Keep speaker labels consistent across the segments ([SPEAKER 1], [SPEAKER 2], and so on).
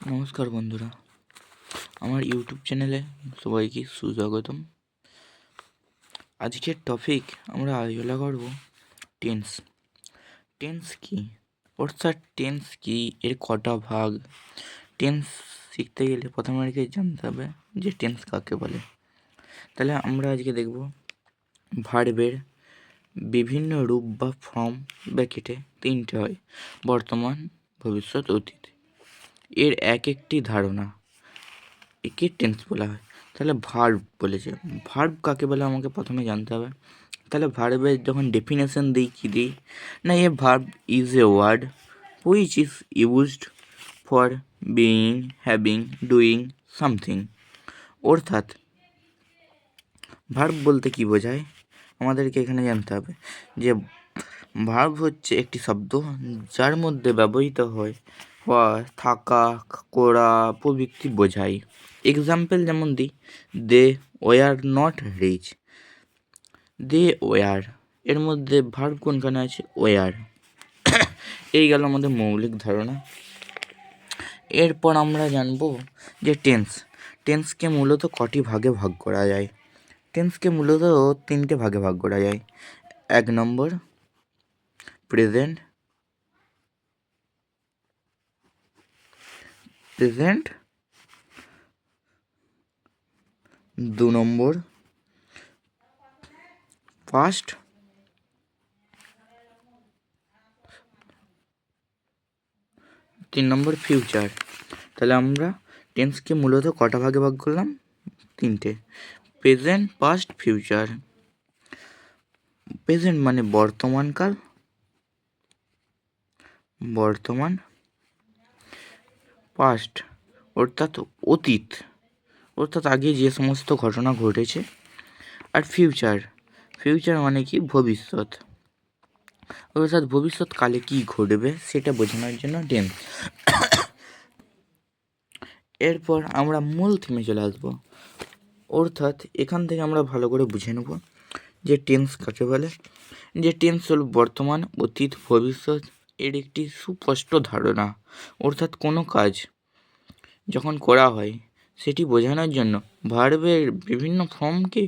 [SPEAKER 1] নমস্কার বন্ধুরা, আমার ইউটিউব চ্যানেলে সবাইকে সুস্বাগতম। আজকের টপিক আমরা আলোচনা করব টেন্স। টেন্স কি, অর্থাৎ টেন্স কি, এর কটা ভাগ। টেন্স শিখতে গেলে প্রথমে আমাকে জানতে হবে যে টেন্স কাকে বলে। তাহলে আমরা আজকে দেখব ভার্বের বিভিন্ন রূপ বা ফর্ম ব্র্যাকেটে তিনটে হয়: বর্তমান, ভবিষ্যৎ, অতীত। এর এক একটি ধারণা, একে টেন্স বলা হয়। তাহলে ভার্ব বলেছে, ভার্ব কাকে বলে আমাকে প্রথমে জানতে হবে। তাহলে ভার্বের যখন ডেফিনেশন দিই, কী দিই না, a verb is a word which is used for being, having, doing something. অর্থাৎ ভার্ব বলতে কি বোঝায় আমাদেরকে এখানে জানতে হবে যে ভার্ব হচ্ছে একটি শব্দ যার মধ্যে ব্যবহৃত হয় হওয়া, থাকা, করা প্রভৃতি বোঝায়। এক্সাম্পল যেমন দিই, they were not rich. They were, এর মধ্যে ভার্ব কোনখানে আছে? ওয়ার। এই গেল আমাদের মৌলিক ধারণা। এরপর আমরা জানবো যে টেন্স। টেন্সকে মূলত কটি ভাগে ভাগ করা যায়? টেন্সকে মূলত তিনটে ভাগে ভাগ করা যায়। 1 নম্বর প্রেজেন্ট, 2 নম্বর পাস্ট, 3 নম্বর ফিউচার। তাহলে আমরা টেন্সকে মূলত কটা ভাগে ভাগ করলাম? তিনটে: প্রেজেন্ট, পাস্ট, ফিউচার। প্রেজেন্ট মানে বর্তমানকাল, বর্তমান। পাস্ট অর্থাৎ অতীত, অর্থাৎ আগে যে সমস্ত ঘটনা ঘটেছে। আর ফিউচার, ফিউচার মানে কি? ভবিষ্যৎ, অর্থাৎ ভবিষ্যৎকালে কি ঘটবে সেটা বোঝানোর জন্য টেন্স। এরপর আমরা মূল থিমে চলে আসবো, অর্থাৎ এখান থেকে আমরা ভালো করে বুঝে নেব যে টেন্স কাকে বলে। যে টেন্স হল বর্তমান, অতীত, ভবিষ্যৎ এর একটি সুস্পষ্ট ধারণা। অর্থাৎ কোনো কাজ যখন করা হয় সেটি বোঝানোর জন্য ভার্বের বিভিন্ন ফর্মকে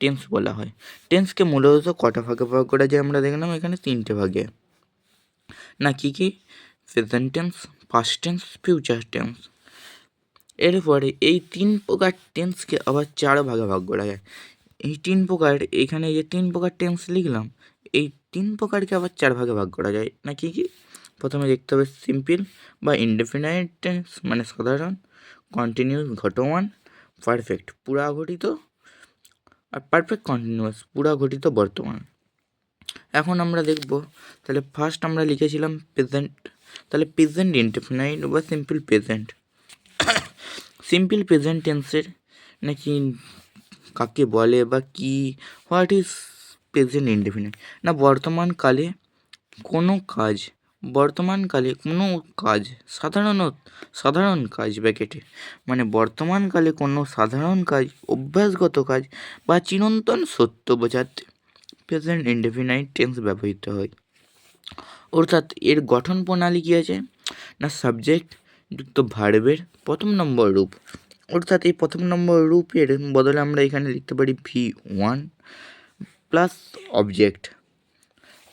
[SPEAKER 1] টেন্স বলা হয়। টেন্সকে মূলত কটা ভাগে ভাগ করা যায় আমরা দেখলাম এখানে তিনটে ভাগে। না, কি কি? Present tense, past tense, future tense. এরপরে এই 3 প্রকার টেন্সকে আবার 4 ভাগে ভাগ করা যায়। এই 3 প্রকার, এখানে যে 3 প্রকার টেন্স লিখলাম, এই 3 প্রকারকে আবার 4 ভাগে ভাগ করা যায়। না, কি কি? প্রথমে দেখতে হবে সিম্পল বা ইনডেফিনাইট টেন্স মানে সাধারণ, কন্টিনিউয়াস ঘটমান, পারফেক্ট পুরা ঘটিত, আর পারফেক্ট কন্টিনিউয়াস পুরা ঘটিত বর্তমান। এখন আমরা দেখব, তাহলে ফার্স্ট আমরা লিখেছিলাম প্রেজেন্ট। তাহলে প্রেজেন্ট ইনডেফিনাইট বা সিম্পল প্রেজেন্ট। সিম্পল প্রেজেন্ট টেন্সের নাকি কাকে বলে বা কি, হোয়াট ইজ প্রেজেন্ট ইনডেফিনাইট? না, বর্তমানকালে কোনো কাজ, বর্তমানকালে কোনো কাজ, সাধারণ কাজ ব্র্যাকেটে, মানে বর্তমানকালে কোনো সাধারণ কাজ, অভ্যাসগত কাজ বা চিরন্তন সত্য বোঝাতে প্রেজেন্ট ইনডেফিনাইট টেন্স ব্যবহৃত হয়। অর্থাৎ এর গঠন প্রণালী কী আছে? না, সাবজেক্ট যুক্ত ভার্বের প্রথম নম্বর রূপ। অর্থাৎ এই প্রথম নম্বর রূপের বদলে আমরা এখানে লিখতে পারি V1 প্লাস অবজেক্ট।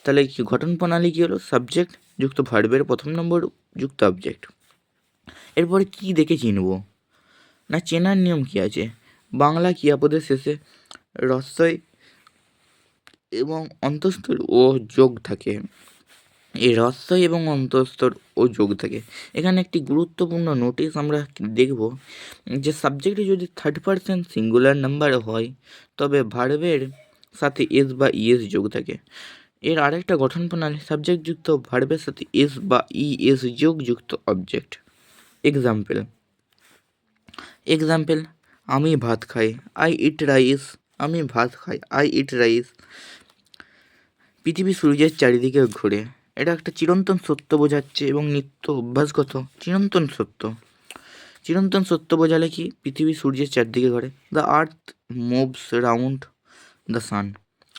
[SPEAKER 1] তাহলে কি গঠন প্রণালী কী হলো? সাবজেক্ট যুক্ত ভার্বের প্রথম নম্বর যুক্ত অবজেক্ট। এরপরে কি দেখে চিনব? না, চেনার নিয়ম কী আছে? বাংলা ক্রিয়াপদের শেষে রস্বই এবং অন্তঃস্থ ও যোগ থাকে। এই রস্বই এবং অন্তঃস্থর ও যোগ থাকে। এখানে একটি গুরুত্বপূর্ণ নোটিশ আমরা দেখব যে সাবজেক্টে যদি 3rd পারসন সিঙ্গুলার নাম্বার হয় তবে ভার্বের সাথে এস বা ইএস যোগ থাকে। এর আরেকটা গঠন প্রণালী সাবজেক্ট যুক্ত ভার্বের সাথে এস বা ইএস যোগ যুক্ত অবজেক্ট। এক্সাম্পল, আমি ভাত খাই, আই ইট রাইস। আমি ভাত খাই, আই ইট রাইস। পৃথিবী সূর্যের চারিদিকে ঘোরে, এটা একটা চিরন্তন সত্য বোঝাচ্ছে এবং নিত্য অভ্যাসগত চিরন্তন সত্য। চিরন্তন সত্য বোঝালে কি? পৃথিবী সূর্যের চারদিকে ঘোরে। The earth moves round the sun.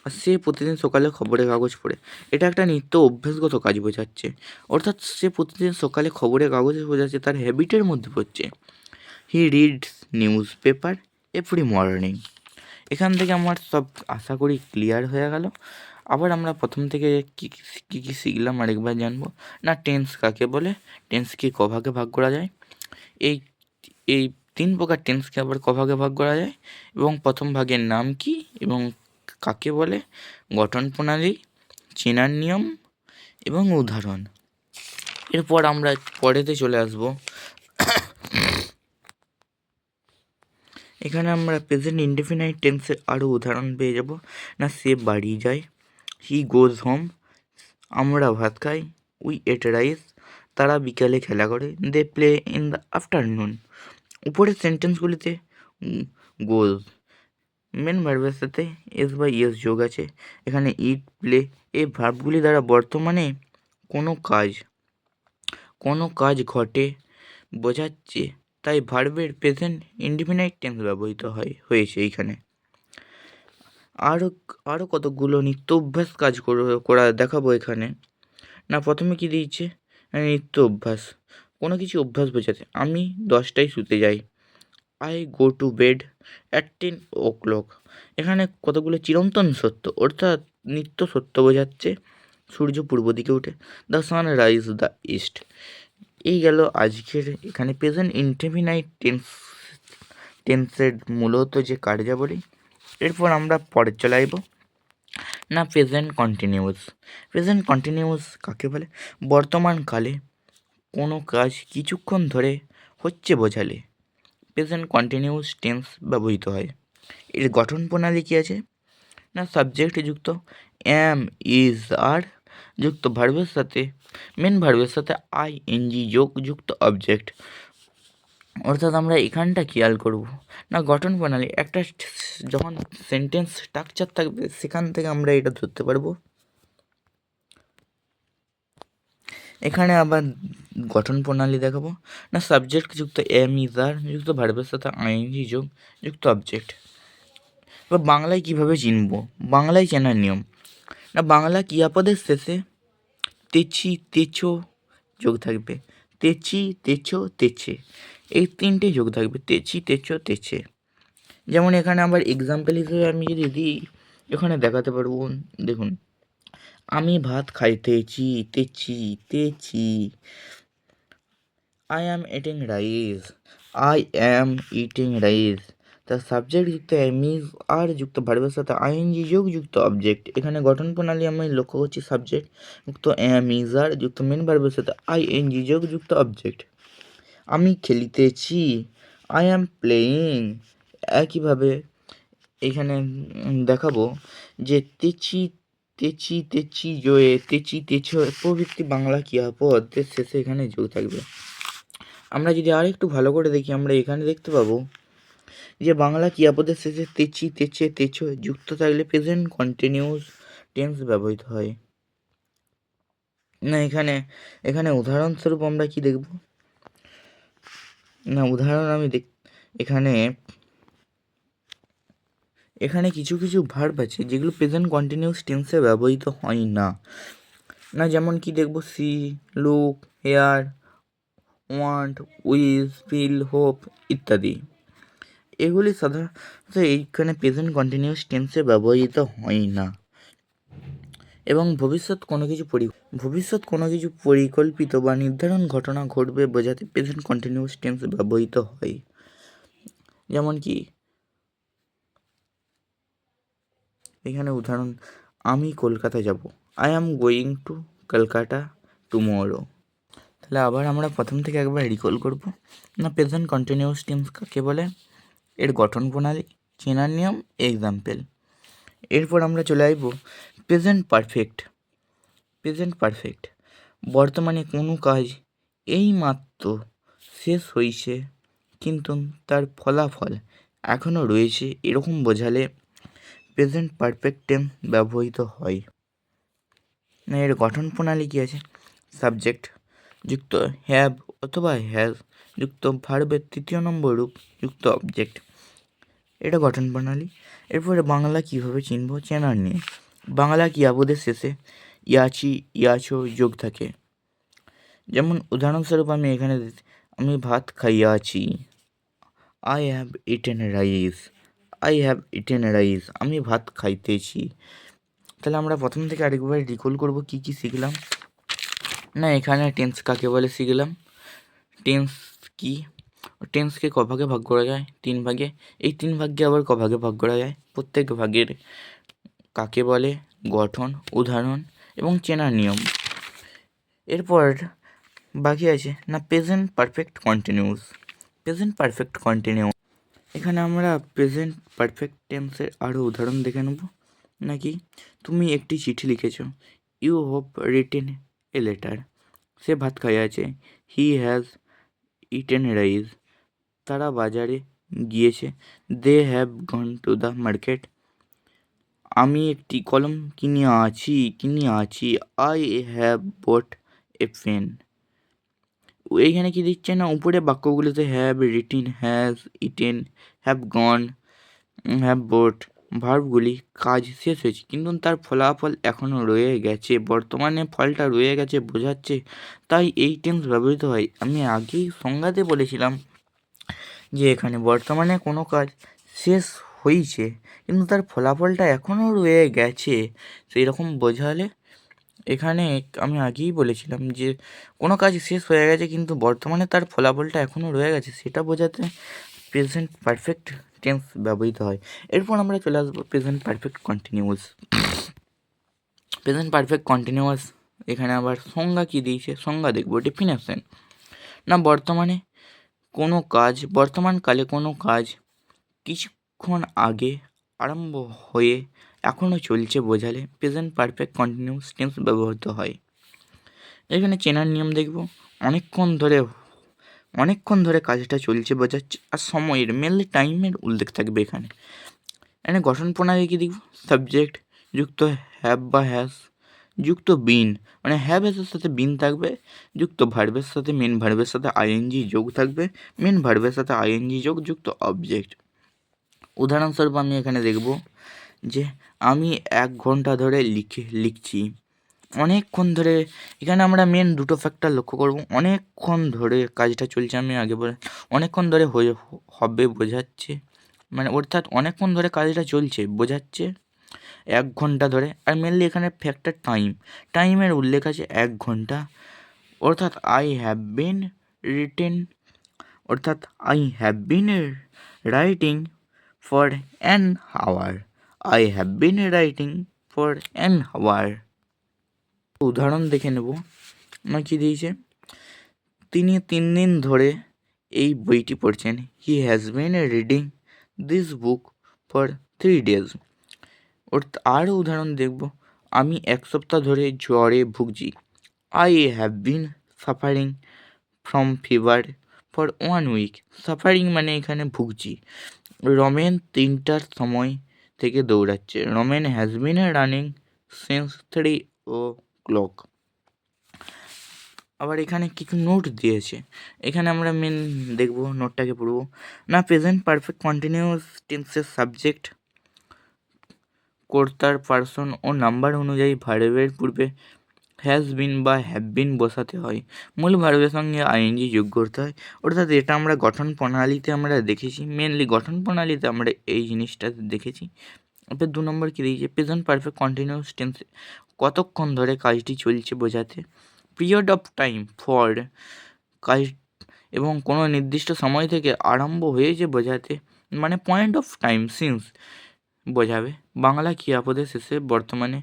[SPEAKER 1] আর সে প্রতিদিন সকালে খবরের কাগজ পড়ে। এটা একটা নিত্য অভ্যাসগত কাজ বোঝাচ্ছে। অর্থাৎ সে প্রতিদিন সকালে খবরের কাগজে বোঝাচ্ছে, তার হ্যাবিটের মধ্যে পড়ছে। He reads news paper every morning. এখান থেকে আমার সব আশা করি ক্লিয়ার হয়ে গেল। আবার আমরা প্রথম থেকে কী কী কী শিখলাম আরেকবার জানবো। না, টেন্স কাকে বলে, টেন্সকে ক ভাগে ভাগ করা যায়, এই এই 3 প্রকার টেন্সকে আবার ক ভাগে ভাগ করা যায়, এবং প্রথম ভাগের নাম কি এবং কাকে বলে, গঠন প্রণালী, চেনার নিয়ম এবং উদাহরণ। এরপর আমরা পরেতে চলে আসব। এখানে আমরা প্রেজেন্ট ইনডেফিনাইট টেন্সের আরও উদাহরণ পেয়ে যাব। না, সে বাড়ি যায়, হি গোজ হোম, আমরা ভাত খাই, উই এট রাইস, তারা বিকালে খেলা করে, they play in the afternoon. উপরের সেন্টেন্সগুলিতে গোজ মেন ভার্বের সাথে এস বা ইয়েস যোগ আছে। এখানে ইট, প্লে এই ভার্বগুলি দ্বারা বর্তমানে কোনো কাজ ঘটে বোঝাচ্ছে, তাই ভার্বের প্রেজেন্ট ইনডিফিনাইট টেন্স ব্যবহৃত হয়েছে এইখানে। আরও কতগুলো নিত্য অভ্যাস কাজ করা দেখাবো এখানে। না, প্রথমে কি দিয়েছে, নিত্য অভ্যাস, কোনো কিছু অভ্যাস বোঝাতে। আমি 10টায় শুতে যাই, I go to bed at 10 o'clock। এখানে কতগুলো চিরন্তন সত্য, অর্থাৎ নিত্য সত্য বোঝাচ্ছে। সূর্য পূর্ব দিকে ওঠে, the sun rise the east. এই গেল আজকের এখানে প্রেজেন্ট ইনডেফিনাইট টেন্সের মূলত যে কার্যাবলী। এরপর আমরা পরে চলে আসবো। না, প্রেজেন্ট কন্টিনিউয়াস। প্রেজেন্ট কন্টিনিউয়াস কাকে বলে, বর্তমানকালে কোনো কাজ কিছুক্ষণ ধরে হচ্ছে বোঝালে প্রেজেন্ট কন্টিনিউয়াস টেন্স ব্যবহৃত হয়। এর গঠন প্রণালী কী আছে, না, সাবজেক্ট যুক্ত এম, ইজ, আর যুক্ত ভার্বের সাথে মেন ভার্বের সাথে আইএনজি যোগ যুক্ত অবজেক্ট। অর্থাৎ আমরা এখানটা খেয়াল করব। না, গঠন প্রণালী একটা যখন সেন্টেন্স স্ট্রাকচার থাকবে সেখান থেকে আমরা এটা ধরতে পারবো। এখানে আবার গঠন প্রণালী দেখাবো। না, সাবজেক্ট যুক্ত এম, ইজ, আর যুক্ত ভার্বের সাথে আইএনজি যোগ যুক্ত অবজেক্ট। এবার বাংলায় কীভাবে চিনব, বাংলায় চেনার নিয়ম। না, বাংলা ক্রিয়াপদের শেষে তেছি, তেছো যোগ থাকবে, তেছি, তেছো, তেছে, এই 3টে যোগ থাকবে, তেছি, তেছো, তেছে। যেমন এখানে আবার এক্সাম্পল হিসেবে আমি যদি দিই, এখানে দেখাতে পারবো। দেখুন, আমি ভাত খাইতেছি, তেছি, তেছি। I am eating rice, I am eating rice. তার সাবজেক্ট যুক্ত এম, ইজ, আর যুক্ত ভার্বের সাথে আইএনজি যোগ যুক্ত অবজেক্ট। এখানে গঠন প্রণালী আমি লক্ষ্য করছি, সাবজেক্ট যুক্ত এম, ইজ, আর যুক্ত মেন ভার্বের সাথে আইএনজি যোগ যুক্ত অবজেক্ট। আমি খেলিতেছি, আই অ্যাম প্লেয়িং। একইভাবে এখানে দেখাবো যে তেছি, তেছি, তেছি জয়ে, তেছি, তেছো প্রভৃতি বাংলা ক্রিয়াপদের শেষে এখানে যোগ থাকবে। আমরা যদি আর একটু ভালো করে দেখি, আমরা এখানে দেখতে পাবো যে বাংলা ক্রিয়াপদের শেষে তেছি, তেছে, তেছো যুক্ত থাকলে প্রেজেন্ট কন্টিনিউয়াস টেন্স ব্যবহৃত হয়। না, এখানে উদাহরণস্বরূপ আমরা কি দেখব, না, উদাহরণ আমি এখানে কিছু কিছু ভার্ব আছে যেগুলো প্রেজেন্ট কন্টিনিউয়াস টেন্সে ব্যবহৃত হয় না। না, যেমন কি দেখব, see, look, hear, want, wish, feel, hope ইত্যাদি। এগুলি সাধারণত এইখানে প্রেজেন্ট কন্টিনিউয়াস টেন্সে ব্যবহৃত হয় না। এবং ভবিষ্যৎ কোনো কিছু পরিকল্পিত বা নির্ধারণ ঘটনা ঘটবে বোঝাতে প্রেজেন্ট কন্টিনিউয়াস টেন্স ব্যবহৃত হয়। যেমন কি এখানে উদাহরণ, আমি কলকাতা যাব, I am going to Kolkata tomorrow. তাহলে আবার আমরা প্রথম থেকে একবার রিকল করব। না, প্রেজেন্ট কন্টিনিউয়াস টেন্স কাকে বলে, এর গঠন প্রণালী, চেনার নিয়ম, এক্সাম্পল। এরপর আমরা চলে আসবো প্রেজেন্ট পারফেক্ট। প্রেজেন্ট পারফেক্ট বর্তমানে কোনো কাজ এইমাত্র শেষ হয়েছে কিন্তু তার ফলাফল এখনও রয়েছে, এরকম বোঝালে প্রেজেন্ট পারফেক্ট টেন্স ব্যবহৃত হয়। না, এর গঠন প্রণালী কী আছে, সাবজেক্ট যুক্ত হ্যাভ অথবা হ্যাজ যুক্ত ভার্বের তৃতীয় নম্বর রূপ যুক্ত অবজেক্ট। এটা গঠন প্রণালী। এরপরে বাংলা কীভাবে চিনব, চেনার নিয়ে বাংলা ক্রিয়াপদের শেষে ইয়াছি ইয়াছো যোগ থাকে। যেমন উদাহরণস্বরূপ আমি এখানে আমি ভাত খাইয়াছি, I have eaten rice, I have eaten rice, আমি ভাত খাইতেছি। তাহলে আমরা প্রথম থেকে আরেকবার রিকল করব কি কি শিখলাম। না, এখানে টেন্স কাকে বলে শিখলাম। টেন্স কি, টেন্সকে ক ভাগে ভাগ করা যায়, 3 ভাগে। এই 3 ভাগকে আবার ক ভাগে ভাগ করা যায়, প্রত্যেক ভাগের কাকে বলে, গঠন, উদাহরণ এবং চেনার নিয়ম। এরপর বাকি আছে না present perfect continuous. Present perfect continuous, এখানে আমরা প্রেজেন্ট পারফেক্ট টেন্সের আরও উদাহরণ দেখে নেব। নাকি তুমি একটি চিঠি লিখেছ, you have written a letter. সে ভাত খাইয়াছে, হি হ্যাজ ইটেন রাইস। তারা বাজারে গিয়েছে, they have gone to the market. আমি একটি কলম কিনিয়াছি, I have bought a pen. এইখানে কি দিচ্ছে না, উপরে বাক্যগুলোতে have written, has eaten, have gone, have bought ভার্বগুলি কাজ শেষ হয়েছে কিন্তু তার ফলাফল এখনও রয়ে গেছে, বর্তমানে ফলটা রয়ে গেছে বোঝাচ্ছে, তাই এই টেন্স ব্যবহৃত হয়। আমি আগেই সংজ্ঞাতে বলেছিলাম যে এখানে বর্তমানে কোনো কাজ শেষ হয়েছে কিন্তু তার ফলাফলটা এখনও রয়ে গেছে, সেই রকম বোঝালে এখানে আমি আগেই বলেছিলাম যে কোনো কাজ শেষ হয়ে গেছে কিন্তু বর্তমানে তার ফলাফলটা এখনও রয়ে গেছে, সেটা বোঝাতে প্রেজেন্ট পারফেক্ট টেন্স ব্যবহৃত হয়। এরপর আমরা চলে আসবো present perfect continuous. Present perfect continuous এখানে আবার সংজ্ঞা কী দিয়েছে, সংজ্ঞা দেখবো। ডেফিনেশন, না বর্তমানকালে কোনো কাজ কিছুক্ষণ আগে আরম্ভ হয়ে এখনও চলছে বোঝালে প্রেজেন্ট পারফেক্ট কন্টিনিউয়াস টেন্স ব্যবহৃত হয়। এখানে চেনার নিয়ম দেখব, অনেকক্ষণ ধরে কাজটা চলছে বোঝাচ্ছে, আর সময়ের মেনলি টাইমের উল্লেখ থাকবে এখানে। গঠন প্রণালী কি দেখব, সাবজেক্ট যুক্ত হ্যাভ বা হ্যাজ, যুক্ত বিন মানে হ্যাভের সাথে বিন থাকবে, যুক্ত ভার্বের সাথে মেন ভার্বের সাথে আইএনজি যোগ থাকবে, মেন ভার্বের সাথে আইএনজি যোগ, যুক্ত অবজেক্ট। উদাহরণস্বরূপ আমি এখানে দেখব যে আমি 1 ঘন্টা ধরে লিখছি, অনেকক্ষণ ধরে। এখানে আমরা মেন দুটো ফ্যাক্টর লক্ষ্য করব, অনেকক্ষণ ধরে কাজটা চলছে, আমি আগে বলে অনেকক্ষণ ধরে হবে বোঝাচ্ছে, মানে অর্থাৎ অনেকক্ষণ ধরে কাজটা চলছে বোঝাচ্ছে 1 ঘন্টা ধরে। আর মেনলি এখানে ফ্যাক্টর টাইমের উল্লেখ আছে 1 ঘন্টা, অর্থাৎ I have been writing for an hour, I have been writing for an hour. উদাহরণ দেখে নেব, না কি দিয়েছে, তিনি 3 দিন ধরে এই বইটি পড়ছেন, he has been reading this book for 3 days। আরও উদাহরণ দেখব, আমি 1 সপ্তাহ ধরে জ্বরে ভুগছি, I have been suffering from fever for 1 week। Suffering মানে এখানে ভুগছি। রমেন 3টার সময় থেকে দৌড়াচ্ছে, Ramen has been running since 3 o'clock। আবার এখানে কিছু নোট দিয়েছে, এখানে আমরা মেন দেখব, নোটটাকে পড়ব। না প্রেজেন্ট পারফেক্ট কন্টিনিউয়াস টেন্সের সাবজেক্ট কর্তার পার্সন ও নাম্বার অনুযায়ী ভার্বের পূর্বে হ্যাজ বিন বা হ্যাভ বিন বসাতে হয়, মূল ভার্বের সঙ্গে আইএনজি যোগ করতে হয়। অর্থাৎ এটা আমরা গঠন প্রণালীতে আমরা দেখেছি, মেনলি গঠন প্রণালীতে আমরা এই জিনিসটা দেখেছি। এবার 2 নম্বর কী দিয়েছে, প্রেজেন্ট পারফেক্ট কন্টিনিউয়াস টেন্সে কতক্ষণ ধরে কাজটি চলছে বোঝাতে, পিরিয়ড অফ টাইম ফর কাজ এবং কোনো নির্দিষ্ট সময় থেকে আরম্ভ হয়েছে বোঝাতে, মানে পয়েন্ট অফ টাইম সিন্স বোঝাবে। বাংলা ক্রিয়াপদের শেষে বর্তমানে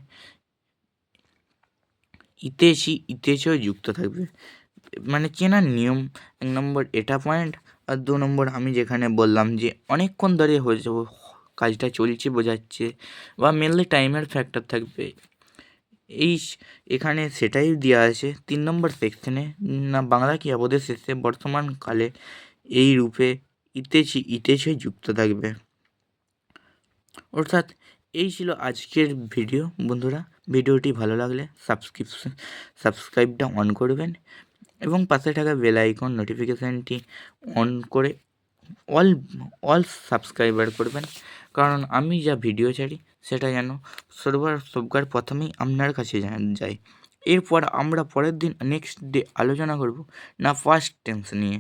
[SPEAKER 1] ইতেছ যুক্ত থাকবে, মানে চেনার নিয়ম 1 নম্বর এটা পয়েন্ট, আর 2 নম্বর আমি যেখানে বললাম যে অনেকক্ষণ ধরে হয়েছে কাজটা চলছে বোঝাচ্ছে, বা মেনলি টাইমের ফ্যাক্টর থাকবে। এখানে সেটাই দেওয়া আছে 3 নম্বর সেকশনে, না বাংলা ক্রিয়াপদের শেষে বর্তমানকালে এই রূপে ইতেছ যুক্ত থাকবে। অর্থাৎ এই ছিল আজকের ভিডিও। বন্ধুরা, ভিডিওটি ভালো লাগলে সাবস্ক্রাইবটা অন করবেন এবং পাশে থাকা বেল আইকন নোটিফিকেশানটি অন করে অল সাবস্ক্রাইবার করবেন, কারণ আমি যা ভিডিও ছাড়ি সেটা যেন সবার প্রথমেই আপনার কাছে যায়। এরপর আমরা পরের দিন নেক্সট ডে আলোচনা করব না পাস্ট টেন্স নিয়ে,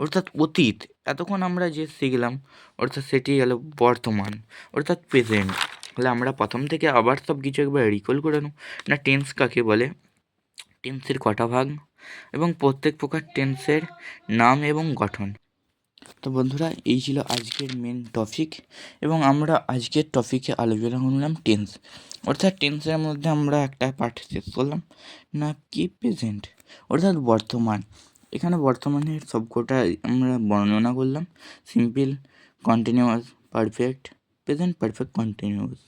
[SPEAKER 1] অর্থাৎ অতীত। এতক্ষণ আমরা যে শিখলাম অর্থাৎ সেটি হলো বর্তমান অর্থাৎ প্রেজেন্ট। তাহলে আমরা প্রথম থেকে আবার সব কিছু একবার রিকল করে নেব। না টেন্স কাকে বলে, টেন্সের কটা ভাগ এবং প্রত্যেক প্রকার টেন্সের নাম এবং গঠন। তো বন্ধুরা, এই ছিল আজকের মেন টপিক এবং আমরা আজকের টপিকে আলোচনা করলাম টেন্স, অর্থাৎ টেন্সের মধ্যে আমরা একটা পার্ট শেষ করলাম না কি প্রেজেন্ট অর্থাৎ বর্তমান। এখানে বর্তমানের সবকটা আমরা বর্ণনা করলাম, simple, continuous, perfect, present perfect, continuous.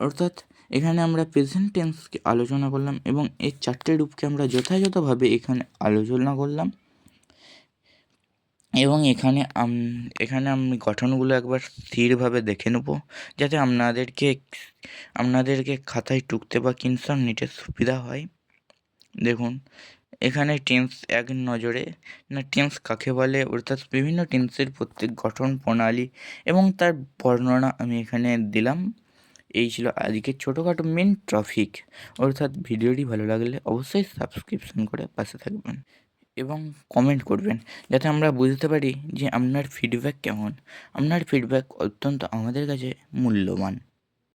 [SPEAKER 1] অর্থাৎ এখানে আমরা প্রেজেন্ট টেন্সকে আলোচনা করলাম এবং এই চারটে রূপকে আমরা যথাযথভাবে এখানে আলোচনা করলাম। এবং এখানে আমি গঠনগুলো একবার স্থিরভাবে দেখে নেব যাতে আপনাদেরকে খাতায় টুকতে বা কিনসন নিতে সুবিধা হয়। দেখুন এখানে টেন্স এক নজরে না টেন্স কাকে বলে অর্থাৎ বিভিন্ন টেন্সের প্রত্যেক গঠন প্রণালী এবং তার বর্ণনা আমি এখানে দিলাম। এই ছিল আজকের ছোটোখাটো মেন টপিক। অর্থাৎ ভিডিওটি ভালো লাগলে অবশ্যই সাবস্ক্রিপশন করে পাশে থাকবেন এবং কমেন্ট করবেন যাতে আমরা বুঝতে পারি যে আপনার ফিডব্যাক কেমন। আপনার ফিডব্যাক অত্যন্ত আমাদের কাছে মূল্যবান।